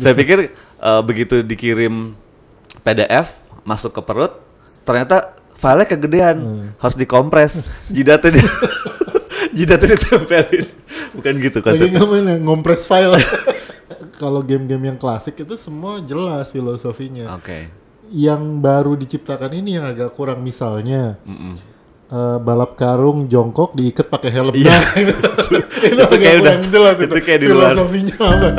Saya pikir begitu dikirim PDF masuk ke perut, ternyata filenya kegedean, harus dikompres, jidatnya ditempelin. Bukan gitu Lagi konsepnya. ngapain ngompres file. Kalau game-game yang klasik itu semua jelas filosofinya. Oke. Yang baru diciptakan ini yang agak kurang, misalnya balap karung jongkok diikat pakai helm. Iya. Nah, itu agak kayak kurang jelas itu kayak di luar. filosofinya apa.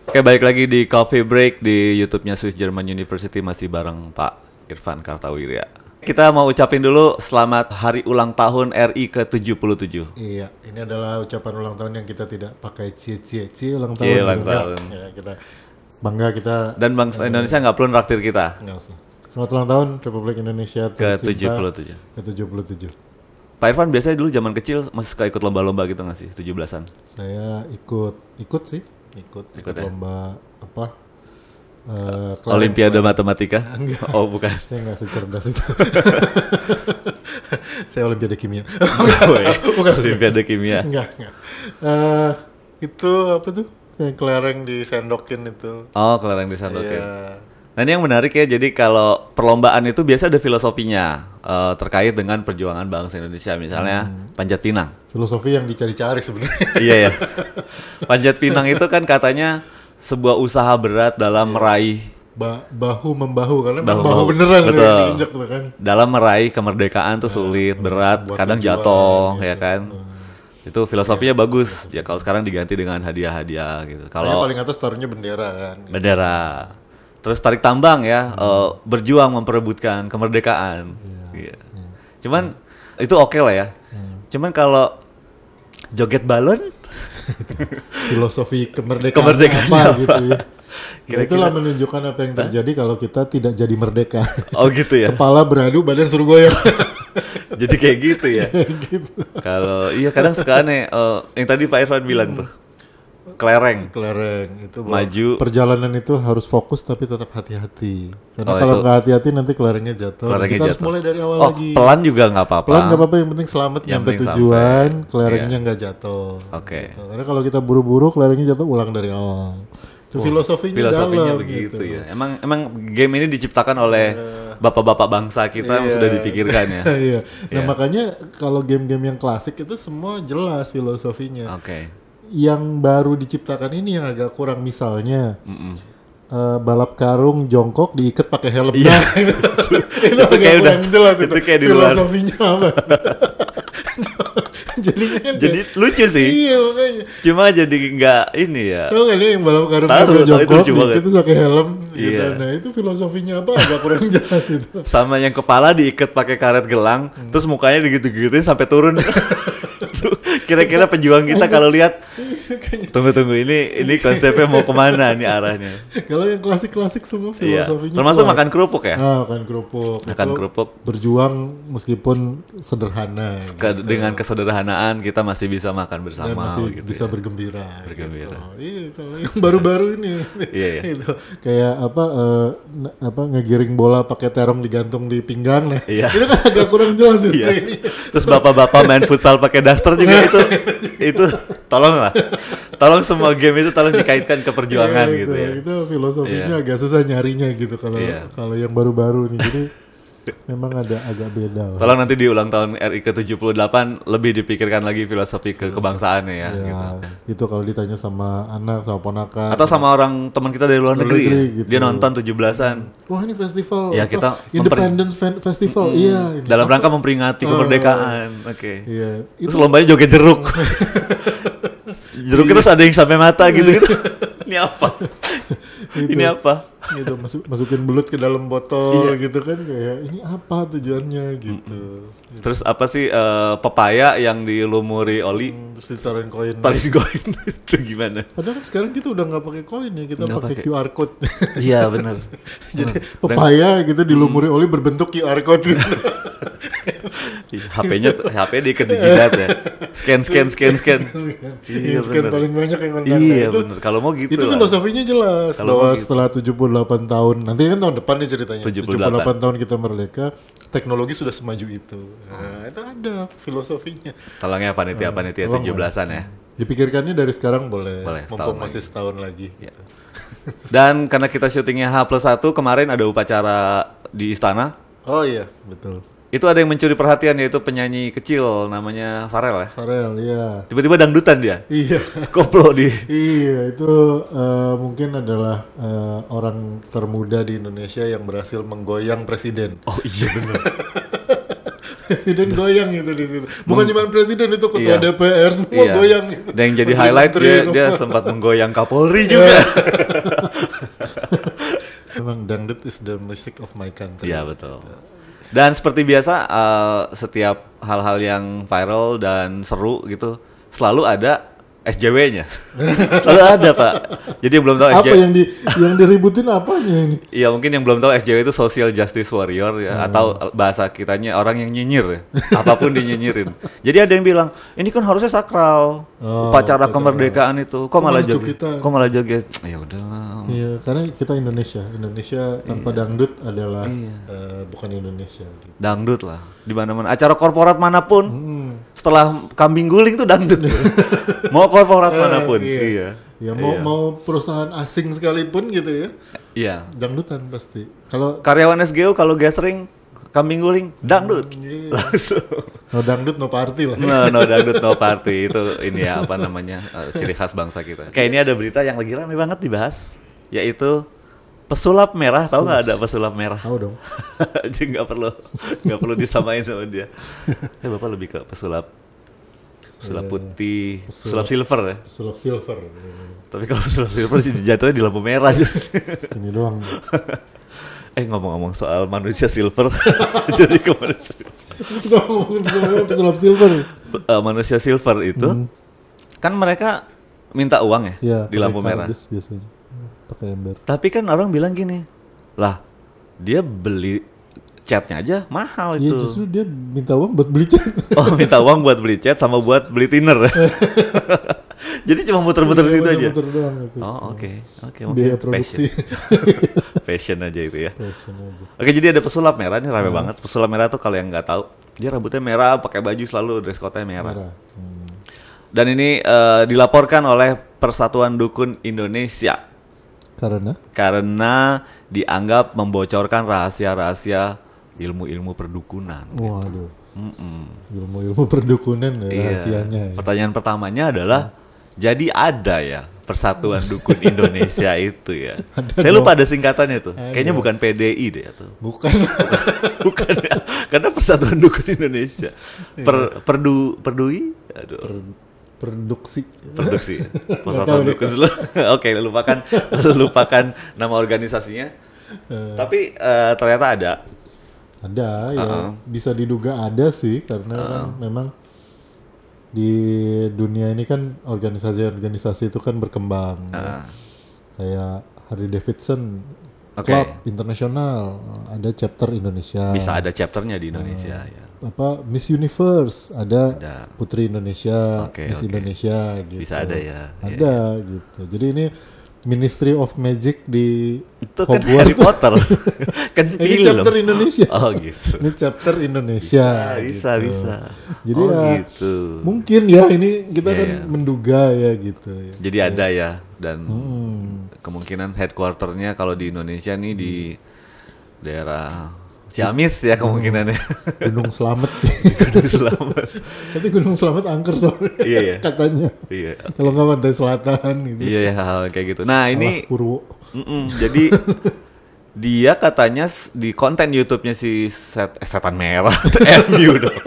Oke, balik lagi di Coffee Break di YouTube-nya Swiss German University, masih bareng Pak Irfan Kartawirya. Kita mau ucapin dulu selamat hari ulang tahun RI ke-77. Iya, ini adalah ucapan ulang tahun yang kita tidak pakai cie ulang tahun. Cie ulang tahun. Ya, kita bangga kita. Dan bangsa Indonesia nggak perlu naktir kita. Enggak usah. Selamat ulang tahun Republik Indonesia Ke-77. Ke-77. Pak Irfan biasanya dulu zaman kecil masih suka ikut lomba-lomba gitu nggak sih? 17-an. Saya ikut sih. Ikut ya? lomba apa? Olimpiade Matematika? Enggak. Oh, bukan. Saya nggak secerdas itu. Saya Olimpiade Kimia. Bukan Olimpiade Kimia. Enggak. Itu apa tuh? Yang kelereng disendokin itu. Oh, kelereng disandokin. Iya. Nah, ini yang menarik ya. Jadi kalau perlombaan itu biasa ada filosofinya terkait dengan perjuangan bangsa Indonesia. Misalnya Panjat Pinang. Filosofi yang dicari-cari sebenarnya. Iya ya. Panjat Pinang itu kan katanya sebuah usaha berat dalam meraih Bahu membahu karena Bahu-bahu. bahu beneran Betul. yang diinjak tuh kan. dalam meraih kemerdekaan tuh sulit, berat, sebuah kadang tujuan, jatuh, gitu. ya kan. Itu filosofinya bagus. Ya kalau sekarang diganti dengan hadiah-hadiah gitu. Kalau Kalau paling atas taruhnya bendera kan. bendera. Terus tarik tambang ya, berjuang memperebutkan kemerdekaan. Iya. Cuman itu oke lah ya. Cuman kalau joget balon, Filosofi kemerdekaan Kemerdekaan apa apa? gitu ya. Kira-kira- Itulah menunjukkan apa yang terjadi kalau kita tidak jadi merdeka. oh gitu ya. Kepala beradu, badan suruh goyang. Jadi kayak gitu ya. Gitu. Kalau iya kadang suka aneh, yang tadi Pak Irfan bilang tuh, kelereng. Kelereng itu bahwa Maju. perjalanan itu harus fokus tapi tetap hati-hati. Karena Oh, kalau itu- nggak hati-hati nanti kelerengnya jatuh. Kelerengnya Kita harus jatuh. mulai dari awal Oh, lagi. pelan juga nggak apa-apa. Pelan nggak apa-apa, yang penting selamat Yang nyampe penting tujuan, sampai. kelerengnya nggak jatuh. Oke. Gitu. Karena kalau kita buru-buru kelerengnya jatuh, ulang dari awal. Itu filosofinya dalam begitu gitu. ya. Emang game ini diciptakan oleh bapak-bapak bangsa kita yang Iya. sudah dipikirkan ya. Iya. Nah Iya. makanya kalau game-game yang klasik itu semua jelas filosofinya. Oke. Yang baru diciptakan ini yang agak kurang, misalnya balap karung jongkok diikat pakai helm. Iya. Nah, itu Itu agak kayak kurang udah- jelas itu kayak di luar. filosofinya apa. Jadinya kan Jadi lucu sih. iya makanya. Cuma jadi nggak ini ya. Tahu nggak nih yang balap karung Tahu, pakai itu jongkok lucu banget. diikat pakai helm gitu. Iya. Nah itu filosofinya apa agak kurang jelas itu. Sama yang kepala diikat pakai karet gelang, terus mukanya digitu-gituin sampai turun. Tuh, kira-kira pejuang kita kalau lihat, tunggu ini konsepnya mau kemana nih arahnya? Kalau yang klasik-klasik semua Iya. filosofinya Termasuk kuat. makan kerupuk ya. Makan kerupuk. Makan Itu kerupuk. berjuang meskipun sederhana. gitu. Dengan kesederhanaan kita masih bisa makan Dan bersama. masih gitu bisa ya. bergembira. Bergembira. Gitu. Iya, kalau yang baru-baru ini. Iya, iya. Itu kayak apa ngegiring bola pakai terong digantung di pinggang. Nah, Iya. itu kan agak kurang jelas itu. Iya. Terus bapak-bapak main futsal pakai daster juga itu tolong semua game itu tolong dikaitkan ke perjuangan Iya, gitu ya. Itu filosofinya Iya. agak susah nyarinya gitu kalau Iya. kalau yang baru-baru nih. Jadi memang ada agak beda lah. Tolong nanti di ulang tahun RI ke-78 lebih dipikirkan lagi filosofi kebangsaannya ya. Ya, Gitu. itu kalau ditanya sama anak, sama ponakan. Atau sama orang teman kita dari luar negeri, ya. gitu. Dia nonton 17-an Wah ini festival. Ya, apa, kita Independence Festival. Iya. ini dalam apa? rangka memperingati kemerdekaan. Oke. Iya. Terus lombanya joget jeruk. Jeruknya terus ada yang sampai mata gitu-gitu. Ini apa? Ini apa? Gitu, masukin belut ke dalam botol gitu kan, kayak ini apa tujuannya gitu. Terus apa sih pepaya yang dilumuri oli Terus ditaruhin koin. tarik koin itu gimana? Padahal kan sekarang kita udah nggak pakai koin ya, kita Nggak pakai pakai. QR code. Iya benar. Jadi pepaya gitu dilumuri oli berbentuk QR code gitu. HP diikat di jidat ya. Scan. Iya, scan bener. paling banyak yang menang. Iya Nah, bener. Kalau mau gitu itu lah. filosofinya jelas Kalau bahwa mau gitu. setelah 78 tahun, nanti kan tahun depan nih ceritanya. 78 tahun kita merdeka, teknologi sudah semaju itu. Nah, itu ada filosofinya. Tolongnya panitia-panitia tolong 17-an ya. Dipikirkannya dari sekarang boleh, Boleh, mumpung setahun masih setahun lagi. Iya. Dan karena kita syutingnya H+1, kemarin ada upacara di istana. Oh iya, betul. Itu ada yang mencuri perhatian, yaitu penyanyi kecil namanya Farel ya. Farel, iya. Tiba-tiba dangdutan dia. Iya. Koplo di. Iya, itu mungkin adalah orang termuda di Indonesia yang berhasil menggoyang presiden. Oh iya benar. Presiden goyang gitu di situ. Bukan cuma presiden, itu ketua Iya. DPR semua Iya. goyang gitu. Dan yang jadi Menteri- highlight menteri dia semua. sempat menggoyang Kapolri juga. Memang dangdut is the music of my country. Iya betul. Dan seperti biasa setiap hal-hal yang viral dan seru gitu selalu ada SJW-nya. Selalu ada, Pak. Jadi yang belum tahu Apa SJW. yang diributin apanya ini? Iya, mungkin yang belum tahu SJW itu Social Justice Warrior ya, atau bahasa kitanya orang yang nyinyir ya. Apapun dinyinyirin. Jadi ada yang bilang, "Ini kan harusnya sakral. Upacara upacara. kemerdekaan itu. Kok malah joget? kita? Kok malah joget?" Ya udahlah. Iya, karena kita Indonesia tanpa dangdut adalah bukan Indonesia. Gitu. Dangdut lah di mana-mana. Acara korporat manapun setelah kambing guling tuh dangdut. Mau korporat manapun. Iya. Ya mau perusahaan asing sekalipun gitu ya, Iya. dangdutan pasti. Kalau Karyawan SGU kalau gathering kambing guling dangdut. Langsung. no dangdut no party lah. No dangdut no party itu ini ya apa namanya ciri khas bangsa kita. Kayak ini ada berita yang lagi rame banget dibahas, yaitu pesulap merah. Tahu nggak ada pesulap merah? Tahu dong. Jadi nggak perlu disamain sama dia. Bapak lebih ke pesulap putih, pesulap silver ya. Pesulap silver. Tapi kalau pesulap silver sih jatuhnya di lampu merah. Ini doang. Ngomong-ngomong soal manusia silver, jadi ke manusia silver. Kita ngomongin pesulap silver. Manusia silver itu kan mereka minta uang ya, Ya, di lampu pakai merah. kardus biasanya. Pakai ember. Tapi kan orang bilang gini, lah dia beli catnya aja mahal Iya, itu. justru dia minta uang buat beli cat. Oh minta uang buat beli cat sama buat beli thinner. Jadi cuma muter-muter di situ aja. Muter doang itu. Oh oke. Biaya produksi. Passion aja itu ya. Passion aja. Oke, jadi ada pesulap merah, ini rame banget. Pesulap merah tuh kalau yang nggak tahu, dia rambutnya merah, pakai baju selalu dress code-nya merah. Merah. Dan ini dilaporkan oleh Persatuan Dukun Indonesia karena dianggap membocorkan rahasia-rahasia ilmu-ilmu perdukunan. Waduh. Ilmu-ilmu perdukunan ya, Iya. rahasianya. Ya. Pertanyaan pertamanya adalah, jadi ada ya Persatuan Dukun Indonesia itu ya? Saya lupa ada singkatannya tuh. Kayaknya bukan PDI deh tuh. Bukan. Bukan ya, karena Persatuan Dukun Indonesia. Perdui? Aduh. Produksi. Produksi. Persatuan Dukun Oke, lupakan nama organisasinya. Tapi ternyata ada. Ada ya, bisa diduga ada sih karena kan memang di dunia ini kan organisasi-organisasi itu kan berkembang. Ya. Kayak Harley Davidson Club Internasional, ada chapter Indonesia. Bisa ada chapternya di Indonesia ya. Apa Miss Universe ada Putri Indonesia, Miss Indonesia gitu. Bisa ada ya. Ada gitu. Jadi ini Ministry of Magic di Itu kan Hogwarts. Harry Potter. Kan Ini film. chapter Indonesia. Oh gitu. Ini chapter Indonesia. Bisa. Jadi Oh ya gitu. mungkin ya ini kita Iya, kan menduga ya gitu. Ya. Jadi ada ya, dan kemungkinan headquarternya kalau di Indonesia nih di daerah Ciamis ya kemungkinannya. Gunung Slamet. Gunung Selamat. Tapi Gunung Slamet angker soalnya. Iya. Katanya. Iya. Kalau nggak pantai selatan gitu. Iya ya, hal kayak gitu. Nah ini Alas Purwo. jadi dia katanya di konten YouTube-nya si Setan Merah MU dong.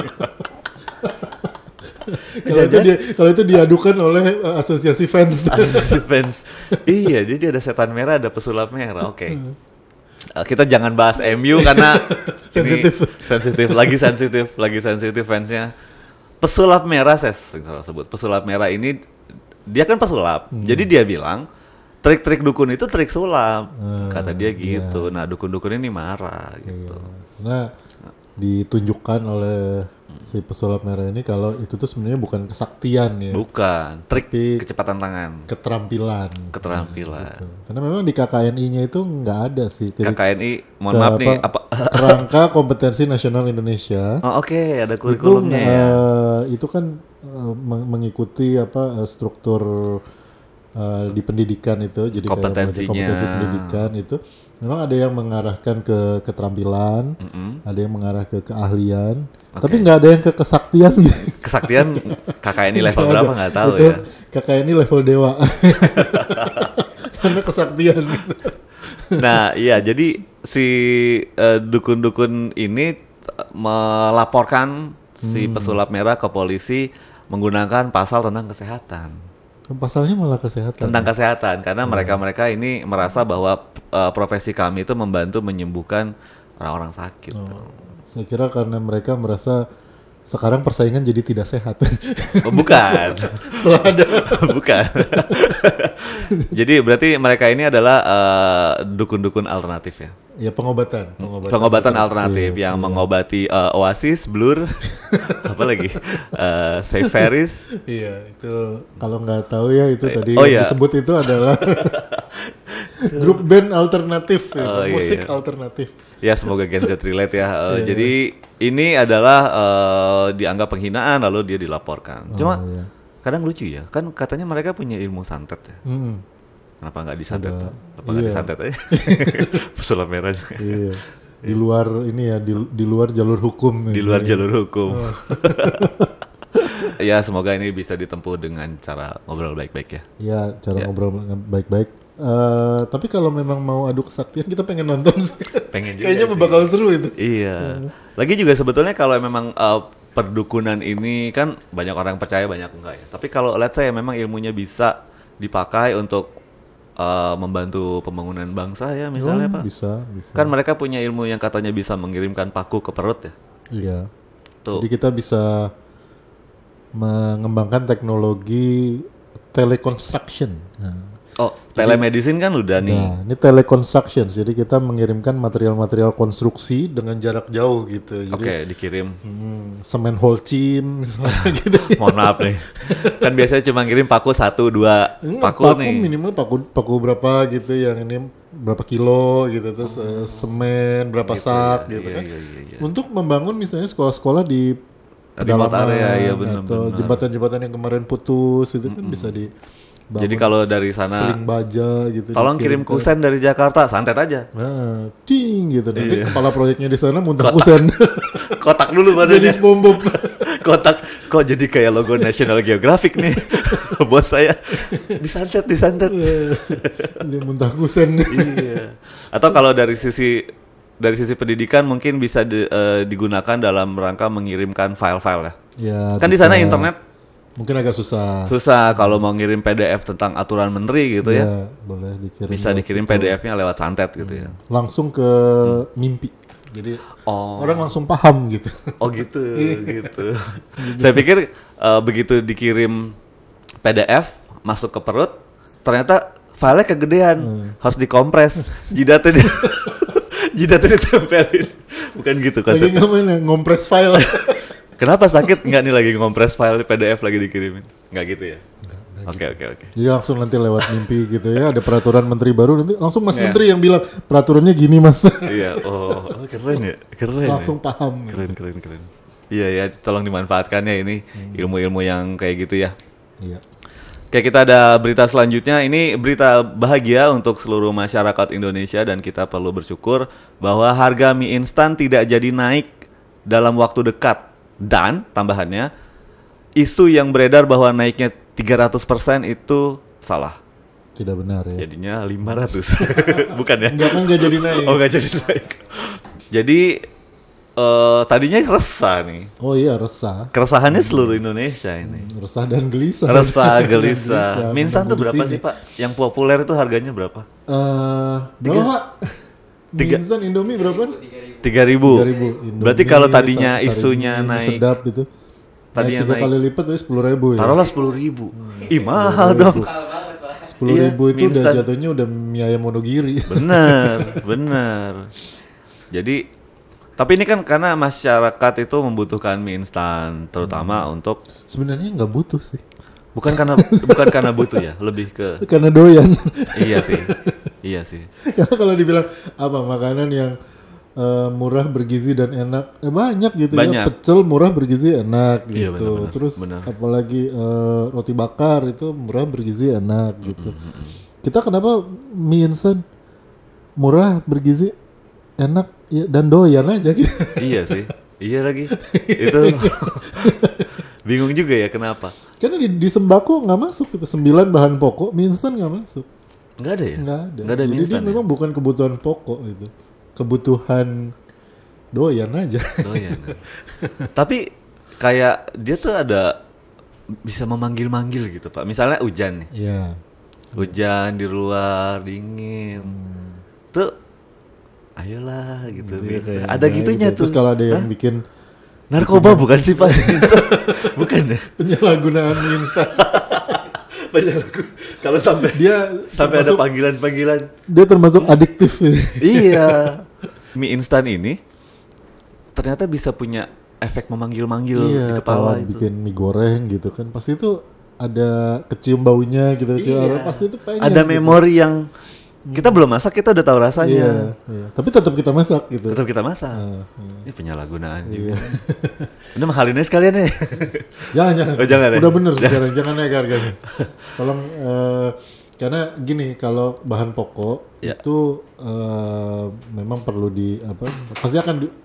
Kalau itu diadukan oleh asosiasi fans. Asosiasi fans. Iya, jadi ada Setan Merah, ada pesulap merah. Oke. Kita jangan bahas MU karena lagi sensitif fansnya. Pesulap merah saya salah sebut. Pesulap merah ini dia kan pesulap. Jadi dia bilang trik-trik dukun itu trik sulap. Kata dia gitu. Nah, dukun-dukun ini marah gitu. Nah, ditunjukkan oleh si pesulap merah ini kalau itu tuh sebenarnya bukan kesaktian ya, Bukan, trik tapi kecepatan tangan, keterampilan. keterampilan. Gitu. Karena memang di KKNI-nya itu nggak ada sih. KKNI, mohon maaf nih, apa? Kerangka Kompetensi Nasional Indonesia. Oh, oke, ada Itu kurikulumnya ya. itu kan mengikuti struktur di pendidikan itu, jadi kayak Kompetensinya. kompetensi pendidikan itu memang ada yang mengarahkan ke keterampilan, ada yang mengarah ke keahlian, tapi nggak ada yang ke kesaktian. Kesaktian KKNI level berapa nggak tahu Itu ya. KKNI level dewa. Karena kesaktian. Nah, iya, jadi si dukun-dukun ini melaporkan si pesulap merah ke polisi menggunakan pasal tentang kesehatan. Pasalnya malah kesehatan. Tentang kesehatan, karena mereka-mereka ini merasa bahwa profesi kami itu membantu menyembuhkan orang-orang sakit. Saya kira karena mereka merasa sekarang persaingan jadi tidak sehat. Oh, bukan. Setelah ada. Bukan. Jadi berarti mereka ini adalah dukun-dukun alternatif ya. Ya pengobatan Alternatif yang mengobati Oasis, Blur, apa lagi? Save Ferris. Iya, itu kalau nggak tahu ya itu tadi Oh, yang iya. disebut itu adalah grup band alternatif, ya, Oh, iya, musik iya. alternatif. Ya, semoga Gen Z relate ya. Jadi ini adalah dianggap penghinaan lalu dia dilaporkan. Cuma iya. kadang lucu ya, kan katanya mereka punya ilmu santet ya. Kenapa nggak disantet? Kenapa nggak iya. disantet aja? Pesulap merah juga. Iya. Di luar ini ya, di luar jalur hukum. Di luar jalur hukum. Ya, semoga ini bisa ditempuh dengan cara ngobrol baik-baik ya. Ya, cara ngobrol baik-baik. Tapi kalau memang mau adu kesaktian kita pengen nonton sih. Pengen juga Kayaknya sih. bakal seru itu. Iya. Lagi juga sebetulnya kalau memang perdukunan ini kan banyak orang percaya banyak enggak ya. Tapi kalau let's say memang ilmunya bisa dipakai untuk membantu pembangunan bangsa ya misalnya Pak. Bisa. Kan mereka punya ilmu yang katanya bisa mengirimkan paku ke perut ya. Iya. Tuh. Jadi kita bisa mengembangkan teknologi teleconstruction. Oh, telemedicine kan udah nih. Nah, ini teleconstruction. Jadi kita mengirimkan material-material konstruksi dengan jarak jauh gitu. Jadi Oke, dikirim. semen Holcim misalnya gitu. Mohon maaf nih. Kan biasanya cuma ngirim paku 1 2 paku nih. Minimal paku berapa gitu, yang ini berapa kilo gitu, terus semen berapa sak ya. gitu Iya, kan. iya. Untuk membangun misalnya sekolah-sekolah di Remote area, ya benar. atau jembatan-jembatan yang kemarin putus itu kan bisa di Jadi kalau dari sana seling baja gitu. tolong kirim kusen dari Jakarta, santet aja. Nah, cing gitu. Nanti Iya. kepala proyeknya di sana muntah kusen. Kotak dulu Jadi badannya. SpongeBob. Kotak kok jadi kayak logo National Geographic nih. Bos saya disantet. Dia muntah kusen. Iya. Atau kalau dari sisi pendidikan mungkin bisa digunakan dalam rangka mengirimkan file-file ya. Ya, Kan di bisa. sana internet Mungkin agak susah. susah kalau mau ngirim PDF tentang aturan menteri gitu ya. Ya, boleh dikirim. Bisa lewat dikirim situ. PDF-nya lewat santet gitu ya. Langsung ke mimpi. Jadi Oh. orang langsung paham gitu. Oh gitu, gitu. Saya pikir begitu dikirim PDF masuk ke perut, ternyata filenya kegedean, harus dikompres, jidatnya ditempelin. Bukan gitu Lagi konsepnya. ngapain ya? Ngompres file. Kenapa sakit? Nggak nih lagi ngompres file PDF lagi dikirimin? Nggak gitu ya? Oke. Jadi langsung nanti lewat mimpi gitu ya. Ada peraturan menteri baru, nanti langsung Mas Iya. Menteri yang bilang peraturannya gini Mas. Iya, oh keren ya, keren. Langsung paham. Gitu. Keren. Iya ya, tolong dimanfaatkan ya ini ilmu-ilmu yang kayak gitu ya. Iya. Oke, kita ada berita selanjutnya. Ini berita bahagia untuk seluruh masyarakat Indonesia dan kita perlu bersyukur bahwa harga mie instan tidak jadi naik dalam waktu dekat. Dan tambahannya, isu yang beredar bahwa naiknya 300% itu salah. Tidak benar ya. Jadinya 500. Bukan ya? Enggak kan enggak jadi naik. Oh, nggak jadi naik. Jadi tadinya resah nih. Oh iya, resah. Keresahannya seluruh Indonesia ini. Resah dan gelisah. Resah, gelisah. Mie instan tuh Menunggu di berapa sini. sih, Pak? Yang populer itu harganya berapa? Berapa Pak? Mie instan Indomie berapa? 3.000. 3.000. Berarti kalau tadinya Sari isunya mie, naik, sedap gitu. tadinya Naik 3 naik, kali lipat jadi 10.000 ya. taruhlah 10.000. Ih, mahal dong. 10.000 Iya, itu mie udah instan. jatuhnya udah mie ayam Wonogiri. Bener. Jadi Tapi ini kan karena masyarakat itu membutuhkan mie instan, terutama untuk Sebenarnya nggak butuh sih. bukan karena butuh ya, lebih ke Karena doyan. iya sih. Iya sih. Karena kalau dibilang apa makanan yang murah, bergizi dan enak, banyak gitu ya. Banyak. Pecel murah, bergizi, enak Iya, gitu. benar-benar, Terus benar. apalagi roti bakar itu murah, bergizi, enak gitu. Kita kenapa mie instan murah, bergizi, enak ya, dan doyan aja gitu. Iya sih. Iya lagi. Itu bingung juga ya kenapa. Karena di sembako nggak masuk gitu. 9 bahan pokok, mie instan nggak masuk. Nggak ada ya? Nggak ada. Nggak ada mie Jadi instan dia ya? memang bukan kebutuhan pokok itu. Kebutuhan doyan aja. Doyan. Tapi kayak dia tuh ada bisa memanggil-manggil gitu Pak. Misalnya hujan nih. Iya. Hujan di luar dingin. Tuh ayolah gitu. Iya, Bisa. kayak Ada gitu. gitunya tuh. Terus kalau ada yang Hah? bikin Narkoba bukan sih Pak? Bukan ya? penyalahgunaan mie instan, Kalau sampai dia sampai ada termasuk- panggilan-panggilan. dia termasuk adiktif. Iya. Mie instan ini ternyata bisa punya efek memanggil-manggil Iya, di kalau kepala itu. bikin mie goreng gitu kan pasti itu ada kecium baunya gitu, Iya. pasti itu pengen. Ada gitu. memori yang kita belum masak, kita udah tahu rasanya. Iya, iya. Tapi tetap kita masak gitu. Tetap kita masak. Iya. Ini penyalahgunaan Iya. juga. Udah mahalin aja sekalian ya. Jangan. Oh, jangan ya? Udah bener sekarang, jangan naik harganya. Tolong karena gini, kalau bahan pokok Ya. itu memang perlu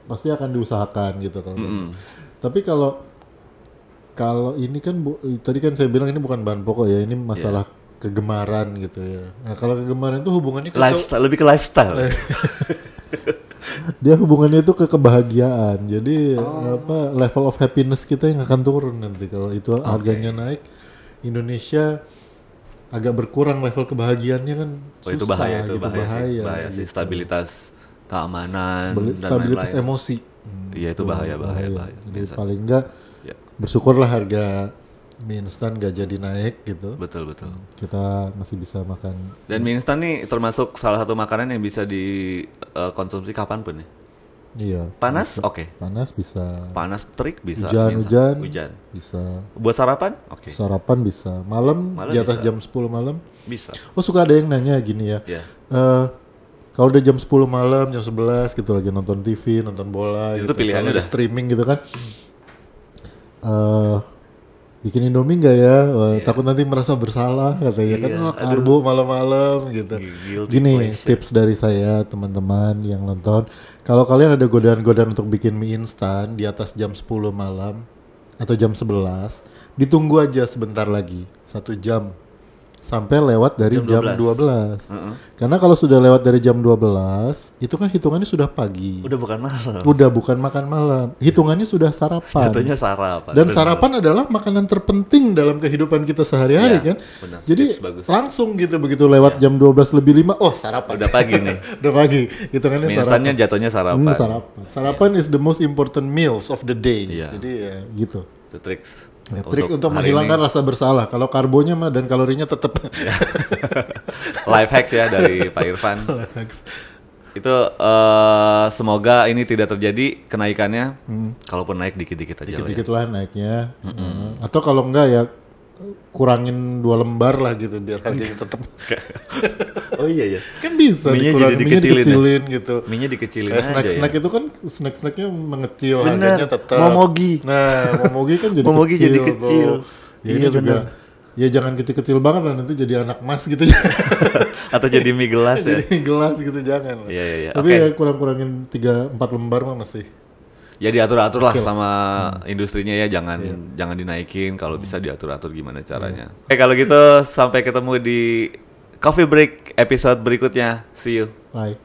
pasti akan diusahakan gitu kalau. Tapi kalau ini kan tadi kan saya bilang ini bukan bahan pokok ya, ini masalah kegemaran gitu ya. Nah, kalau kegemaran itu hubungannya Lifestyle, lebih ke lifestyle. dia hubungannya itu ke kebahagiaan. Jadi level of happiness kita yang akan turun nanti kalau itu harganya naik. Indonesia agak berkurang level kebahagiaannya kan Oh, itu susah bahaya, itu gitu, bahaya sih. gitu. Stabilitas keamanan dan Stabilitas lain-lain. emosi. Iya, itu bahaya. Jadi Biasa. paling enggak Ya, bersyukurlah harga mie instan gak jadi naik gitu. betul. Kita masih bisa makan. Dan mie instan nih termasuk salah satu makanan yang bisa dikonsumsi kapanpun ya. Iya. Panas, oke. Panas bisa. Panas terik bisa. mie instan. Hujan. Bisa. Buat sarapan, oke. Sarapan bisa. Malam Malam di atas bisa. jam 10 malam. Bisa. Oh, suka ada yang nanya gini ya. Ya. Kalau udah jam 10 malam, jam 11 gitu lagi nonton TV, nonton bola Itu gitu. pilihannya Kalau ada udah. streaming gitu kan. Bikin Indomie nggak ya? Wah, takut nanti merasa bersalah katanya kan. Iya, Oh, karbo malam-malam gitu. Guilty Gini pleasure. tips dari saya teman-teman yang nonton. Kalau kalian ada godaan-godaan untuk bikin mie instan di atas jam 10 malam atau jam 11, ditunggu aja sebentar lagi, 1 jam. Sampai lewat dari Jam jam 12. 12. Karena kalau sudah lewat dari jam 12, itu kan hitungannya sudah pagi. Udah bukan malam. Udah bukan makan malam. Hitungannya sudah sarapan. Jatuhnya sarapan. Dan Bener. sarapan adalah makanan terpenting dalam kehidupan kita sehari-hari Iya, kan. benar. Jadi Tips bagus. langsung gitu begitu lewat jam 12 lebih 5, oh sarapan. Udah pagi nih. Udah pagi. Hitungannya Mie sarapan. instannya jatuhnya sarapan. Sarapan. Sarapan is the most important meals of the day. Iya. Jadi ya gitu. Itu tricks. Ya, trik untuk hari menghilangkan ini. rasa bersalah. Kalau karbonya mah dan kalorinya tetap. Life hacks ya dari Pak Irfan. Itu semoga ini tidak terjadi kenaikannya. Kalaupun naik dikit-dikit aja lah ya. Dikit-dikit lah naiknya. Atau kalau enggak ya kurangin 2 lembar lah gitu biar harganya tetap. Oh iya ya. Kan bisa Mie-nya dikurangin, jadi mie-nya dikecilin ya? dikecilin gitu. Mie-nya dikecilin Kayak aja snack-snack ya. itu kan snack-snacknya mengecil, Bener. harganya tetap. Momogi. Nah, momogi kan jadi Momogi kecil. jadi kecil. Tuh. Ya, ini Iya, juga bener. ya jangan kecil-kecil banget lah nanti jadi anak emas gitu. Atau jadi mie gelas ya. Jadi gelas gitu jangan. lah. Iya. Tapi Oke. ya kurang-kurangin 3-4 lembar mah masih. Ya diatur-atur lah Oke. sama industrinya ya, jangan dinaikin, kalau bisa diatur-atur gimana caranya. Oke, kalau gitu sampai ketemu di Coffee Break episode berikutnya. See you. Bye.